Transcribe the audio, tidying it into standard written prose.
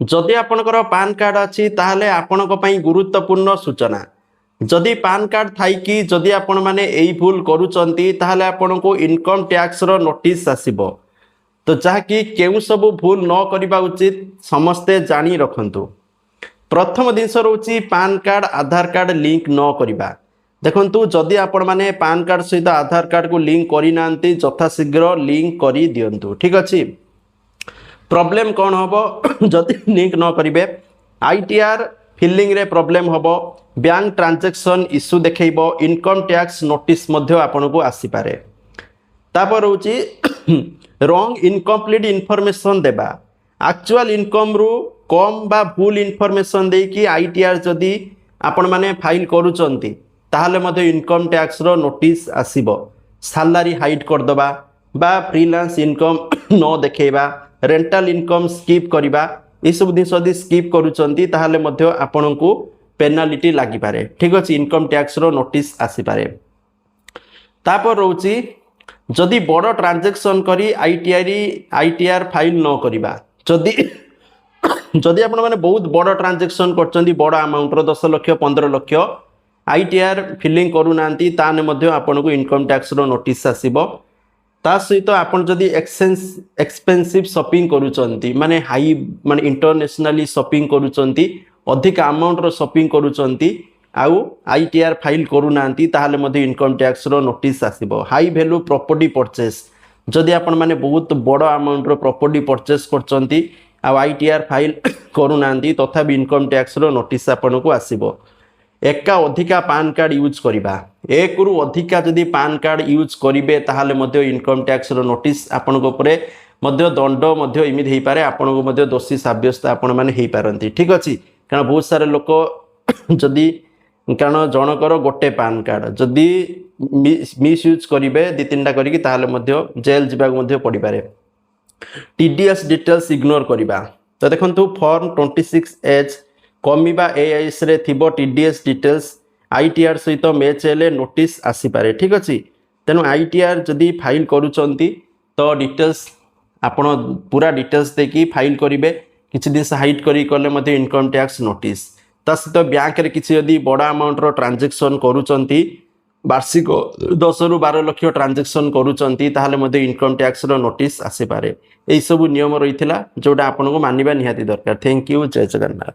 जदि आपणकर PAN card अच्छी ताहले आपणक पई गुरुत्वपूर्ण सूचना जदि पान कार्ड थाइकी जदि आपण माने एई भूल करूचंती ताहले आपणको इनकम टैक्स रो नोटिस आसीबो। तो जहाँकि केउ सब भूल न करबा उचित समस्ते जानी रखंतु। प्रथम जिनस रोची पान कार्ड आधार कार्ड लिंक न करबा। देखंतु जदि आपण माने पान कार्ड सहित आधार कार्ड को लिंक करि नांती यथाशीघ्र लिंक करि दियंतु। ठीक अछि। प्रॉब्लम कौन हम जदि लिंक न करेंगे आईटीआर फिलिंग रे प्रॉब्लम हम बैंक ट्रांजैक्शन इश्यू देखो इनकम टैक्स नोटिस आपन को आसीपे। तापर होची रॉन्ग इनकम्प्लीट इनफॉरमेशन देबा एक्चुअल इनकम रु कम बा भूल इनफॉरमेशन देकी आईटीआर जदि आपण माने फाइल करूचंती ताहले मध्ये इनकम टैक्स रो नोटिस आसीबो। सैलरी हाइड कर दबा बा फ्रीलांस इनकम न देखेबा रेंटल इनकम स्कीप करबा ये सब जिन यदि स्कीप करूचंती ताहले मध्ये आपण को पेनाल्टी लागि पारे। ठीक अछि। इनकम टैक्स रो नोटिस आसी पारे। तापर रोची जदि बड़ ट्रांजैक्शन करी आईटीआर फाइल न करबा जदि जदि आपण माने बहुत बड़ ट्रांजैक्शन करचंती बड़ अमाउंट रो 10 लाख 15 लाख आईटीआर फिलिंग करू नांती ताने मध्ये आपण को इनकम टैक्स रो नोटिस आसीबो। ता सहित आपन जदि एक्सपेंसिव शॉपिंग करूचंती माने हाई माने इंटरनेशनली शॉपिंग करूचंती अधिक अमाउंट रो शॉपिंग करूचंती आउ आईटीआर फाइल करू नांती ताहाले मध्ये इनकम टैक्स रो नोटिस आसीबो। हाई वैल्यू प्रॉपर्टी परचेस जदि आपन माने बहुत बड़ अमाउंट रो प्रॉपर्टी परचेस करचंती आ आईटीआर फाइल करू नांती तथापि इनकम टैक्स रो नोटिस आपन को आसीबो। एका अधिका पान कार्ड यूज करिबा एक रु अधिका जदि पान कार्ड यूज करिवे ताहाले मध्ये इनकम टैक्स रो नोटिस आपन को परे मध्ये दंड मध्ये इमित हेई पारे आपन को मध्ये दोषी साब्यस्त आपन माने हेई पारंती। ठीक अछि। कारण बहुत सारे लोक जदि कारण जनकर गोटे पान कार्ड जदि मिस यूज करिवे दि तीनटा करिकि ताहाले मध्ये जेल जिबाक मध्ये पड़ी पारे। टीडीएस डिटेल्स इग्नोर करिबा। तो देखंतु फॉर्म 26H कमिबा एआईएस रे थिबो टीडीएस डिटेल्स आईटीआर सहित मैच हेले नोटिस आसी पारे। ठीक अछि। तेनु आईटीआर जदि फाइल करूचंती तो डिटेल्स आपण पूरा डिटेल्स देकी फाइल करिवे किछि दिन हाइड करी करले मध्ये इनकम टैक्स नोटिस ता सहित बैंक रे किछि यदि बड़ा अमाउंट रो ट्रांजैक्शन करूचंती वार्षिक 10 रु 12 लाख ट्रांजैक्शन करूचंती ताहाले मध्ये इनकम टैक्स रो नोटिस आसी पारे। एई सब नियम रहितला जोटा आपन को मानिबा निहाती दरकार। Thank you. जय जगन्नाथ।